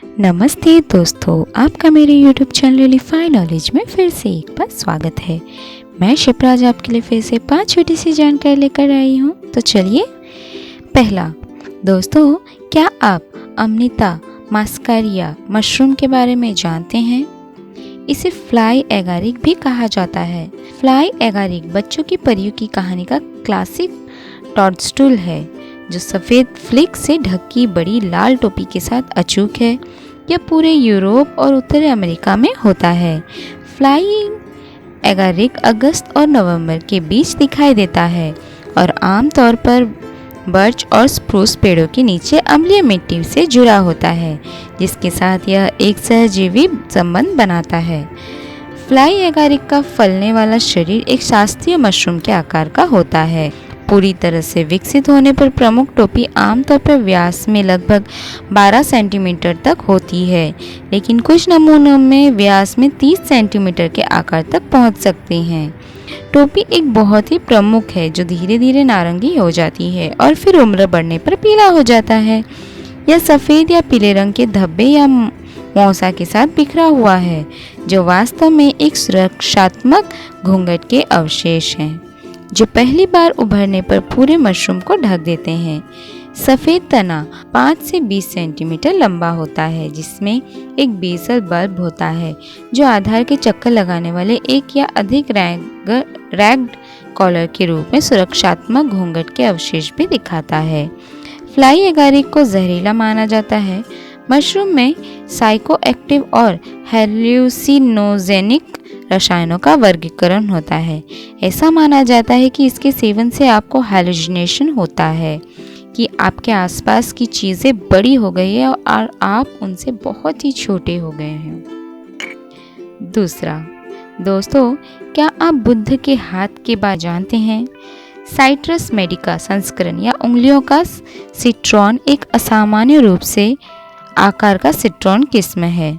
नमस्ते दोस्तों, आपका मेरे YouTube चैनल रिफाइन नॉलेज में फिर से एक बार स्वागत है। मैं शिप्राज आपके लिए फिर से 5 छोटी सी जानकारी लेकर आई हूँ। तो चलिए, पहला दोस्तों, क्या आप अमनिता मास्कारिया मशरूम के बारे में जानते हैं? इसे फ्लाई एगारिक भी कहा जाता है। फ्लाई एगारिक बच्चों की परियों की कहानी का क्लासिक टॉडस्टूल है जो सफ़ेद फ्लिक से ढकी बड़ी लाल टोपी के साथ अचूक है। यह पूरे यूरोप और उत्तरी अमेरिका में होता है। फ्लाइंग एगारिक अगस्त और नवंबर के बीच दिखाई देता है और आमतौर पर बर्च और स्प्रूस पेड़ों के नीचे अम्लीय मिट्टी से जुड़ा होता है, जिसके साथ यह एक सहजीवी संबंध बनाता है। फ्लाई एगारिक का फलने वाला शरीर एक शास्त्रीय मशरूम के आकार का होता है। पूरी तरह से विकसित होने पर प्रमुख टोपी आमतौर पर व्यास में लगभग 12 सेंटीमीटर तक होती है, लेकिन कुछ नमूनों में व्यास में 30 सेंटीमीटर के आकार तक पहुंच सकती हैं। टोपी एक बहुत ही प्रमुख है जो धीरे धीरे नारंगी हो जाती है और फिर उम्र बढ़ने पर पीला हो जाता है। यह सफ़ेद या पीले रंग के धब्बे या मौसा के साथ बिखरा हुआ है, जो वास्तव में एक सुरक्षात्मक घूंघट के अवशेष हैं जो पहली बार उभरने पर पूरे मशरूम को ढक देते हैं। सफ़ेद तना 5 से 20 सेंटीमीटर लंबा होता है, जिसमें एक बेसल बल्ब होता है जो आधार के चक्कर लगाने वाले एक या अधिक रैग्ड कॉलर के रूप में सुरक्षात्मक घूंघट के अवशेष भी दिखाता है। फ्लाई एगारिक को जहरीला माना जाता है। मशरूम में साइकोएक्टिव और हेल्यूसिनोजेनिक रसायनों का वर्गीकरण होता है। ऐसा माना जाता है कि इसके सेवन से आपको हैलुसिनेशन होता है कि आपके आसपास की चीज़ें बड़ी हो गई है और आप उनसे बहुत ही छोटे हो गए हैं। दूसरा दोस्तों, क्या आप बुद्ध के हाथ के बारे जानते हैं? साइट्रस मेडिका संस्करण या उंगलियों का सिट्रॉन एक असामान्य रूप से आकार का सिट्रॉन किस्म है,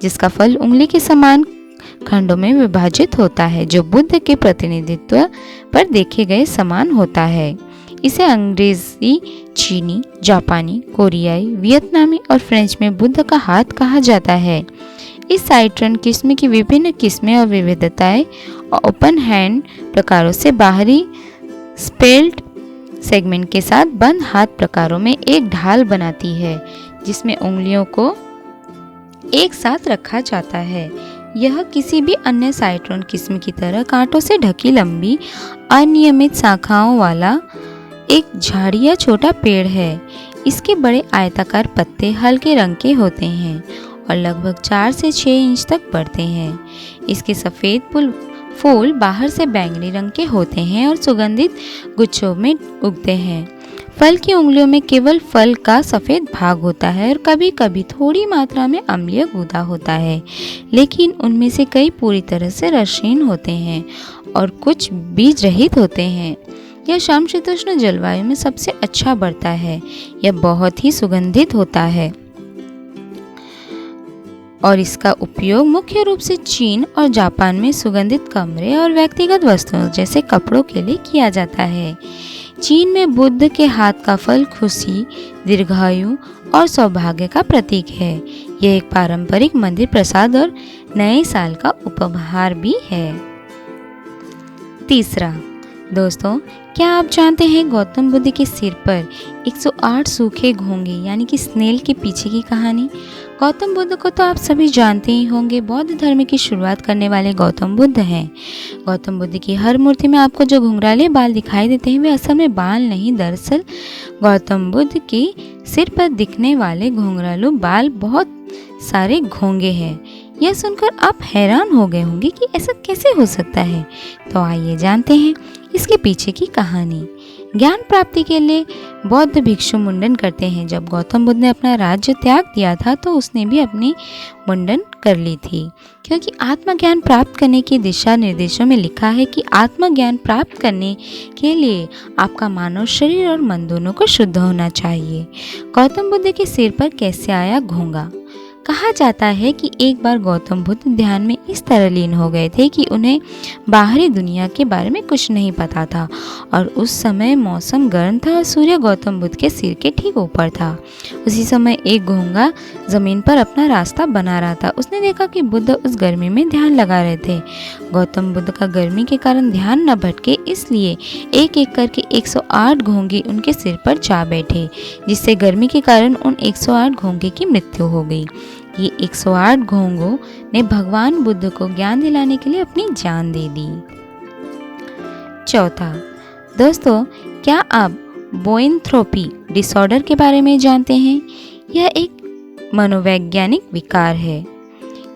जिसका फल उंगली के समान खंडों में विभाजित होता है, जो बुद्ध के प्रतिनिधित्व पर देखे गए समान होता है। इसे अंग्रेजी, चीनी, जापानी, कोरियाई, वियतनामी और फ्रेंच में बुद्ध का हाथ कहा जाता है। इस साइट्रन किस्म की विभिन्न किस्में और विविधताएं ओपन हैंड प्रकारों से बाहरी स्पेल्ट सेगमेंट के साथ बंद हाथ प्रकारों में एक ढाल बनाती है, जिसमें उंगलियों को एक साथ रखा जाता है। यह किसी भी अन्य साइट्रॉन किस्म की तरह कांटों से ढकी लंबी अनियमित शाखाओं वाला एक झाड़ी या छोटा पेड़ है। इसके बड़े आयताकार पत्ते हल्के रंग के होते हैं और लगभग 4 से 6 इंच तक बढ़ते हैं। इसके सफ़ेद फूल बाहर से बैंगनी रंग के होते हैं और सुगंधित गुच्छों में उगते हैं। फल की उंगलियों में केवल फल का सफ़ेद भाग होता है और कभी कभी थोड़ी मात्रा में अम्लीय गूदा होता है, लेकिन उनमें से कई पूरी तरह से रसहीन होते हैं और कुछ बीज रहित होते हैं। यह समशीतोष्ण जलवायु में सबसे अच्छा बढ़ता है। यह बहुत ही सुगंधित होता है और इसका उपयोग मुख्य रूप से चीन और जापान में सुगंधित कमरे और व्यक्तिगत वस्तुओं जैसे कपड़ों के लिए किया जाता है। चीन में बुद्ध के हाथ का फल खुशी, दीर्घायु और सौभाग्य का प्रतीक है। यह एक पारंपरिक मंदिर प्रसाद और नए साल का उपहार भी है। तीसरा दोस्तों, क्या आप जानते हैं गौतम बुद्ध के सिर पर 108 सूखे घोंगे यानी कि स्नेल के पीछे की कहानी? गौतम बुद्ध को तो आप सभी जानते ही होंगे। बौद्ध धर्म की शुरुआत करने वाले गौतम बुद्ध हैं। गौतम बुद्ध की हर मूर्ति में आपको जो घुंघराले बाल दिखाई देते हैं वे असल में बाल नहीं, दरअसल गौतम बुद्ध के सिर पर दिखने वाले घुंघरालू बाल बहुत सारे घोंगे हैं। यह सुनकर आप हैरान हो गए होंगे कि ऐसा कैसे हो सकता है। तो आइए जानते हैं इसके पीछे की कहानी। ज्ञान प्राप्ति के लिए बौद्ध भिक्षु मुंडन करते हैं। जब गौतम बुद्ध ने अपना राज्य त्याग दिया था तो उसने भी अपनी मुंडन कर ली थी, क्योंकि आत्मज्ञान प्राप्त करने के दिशा निर्देशों में लिखा है कि आत्मज्ञान प्राप्त करने के लिए आपका मानव शरीर और मन दोनों को शुद्ध होना चाहिए। गौतम बुद्ध के सिर पर कैसे आया घोंगा? कहा जाता है कि एक बार गौतम बुद्ध ध्यान में इस तरह लीन हो गए थे कि उन्हें बाहरी दुनिया के बारे में कुछ नहीं पता था और उस समय मौसम गर्म था और सूर्य गौतम बुद्ध के सिर के ठीक ऊपर था। उसी समय एक घोंघा जमीन पर अपना रास्ता बना रहा था। उसने देखा कि बुद्ध उस गर्मी में ध्यान लगा रहे थे। गौतम बुद्ध का गर्मी के कारण ध्यान न भटके इसलिए एक एक करके 108 घोंघे उनके सिर पर जा बैठे, जिससे गर्मी के कारण उन 108 घोंघे की मृत्यु हो गई। ये 108 घोंघों ने भगवान बुद्ध को ज्ञान दिलाने के लिए अपनी जान दे दी। चौथा, दोस्तों, क्या आप बोएनथ्रोपी डिसऑर्डर के बारे में जानते हैं? यह एक मनोवैज्ञानिक विकार है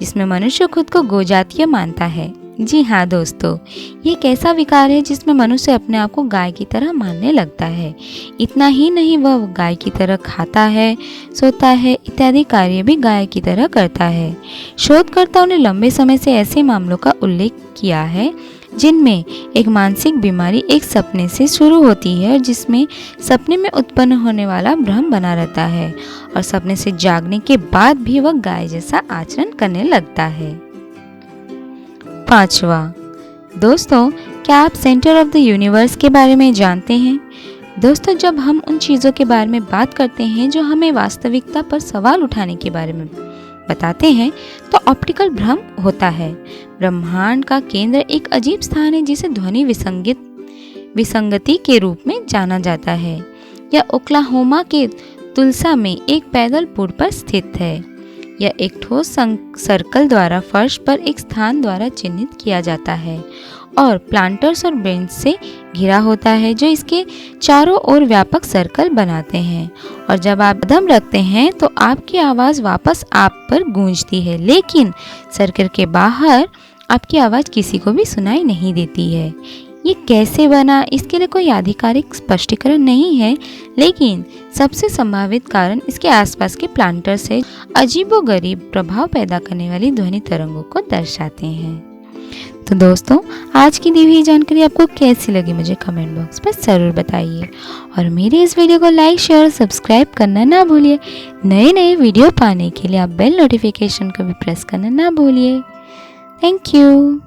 जिसमें मनुष्य खुद को गोजातीय मानता है। जी हाँ दोस्तों, ये एक ऐसा विकार है जिसमें मनुष्य अपने आप को गाय की तरह मानने लगता है। इतना ही नहीं, वह गाय की तरह खाता है, सोता है, इत्यादि कार्य भी गाय की तरह करता है। शोधकर्ताओं ने लंबे समय से ऐसे मामलों का उल्लेख किया है जिनमें एक मानसिक बीमारी एक सपने से शुरू होती है और जिसमें सपने में उत्पन्न होने वाला भ्रम बना रहता है और सपने से जागने के बाद भी वह गाय जैसा आचरण करने लगता है। पांचवा, दोस्तों, क्या आप सेंटर ऑफ द यूनिवर्स के बारे में जानते हैं? दोस्तों, जब हम उन चीज़ों के बारे में बात करते हैं जो हमें वास्तविकता पर सवाल उठाने के बारे में बताते हैं तो ऑप्टिकल भ्रम होता है। ब्रह्मांड का केंद्र एक अजीब स्थान है जिसे ध्वनि विसंगति के रूप में जाना जाता है। यह ओक्लाहोमा के तुलसा में एक पैदल पुल पर स्थित है। यह एक ठोस सर्कल द्वारा फर्श पर एक स्थान द्वारा चिन्हित किया जाता है और प्लांटर्स और बेंच से घिरा होता है जो इसके चारों ओर व्यापक सर्कल बनाते हैं। और जब आप कदम रखते हैं तो आपकी आवाज़ वापस आप पर गूंजती है, लेकिन सर्कल के बाहर आपकी आवाज़ किसी को भी सुनाई नहीं देती है। ये कैसे बना, इसके लिए कोई आधिकारिक स्पष्टीकरण नहीं है, लेकिन सबसे संभावित कारण इसके आसपास के प्लांटर से अजीबोगरीब प्रभाव पैदा करने वाली ध्वनि तरंगों को दर्शाते हैं। तो दोस्तों, आज की दी हुई जानकारी आपको कैसी लगी मुझे कमेंट बॉक्स पर ज़रूर बताइए और मेरे इस वीडियो को लाइक, शेयर और सब्सक्राइब करना ना भूलिए। नए नए वीडियो पाने के लिए आप बेल नोटिफिकेशन को भी प्रेस करना ना भूलिए। Thank you.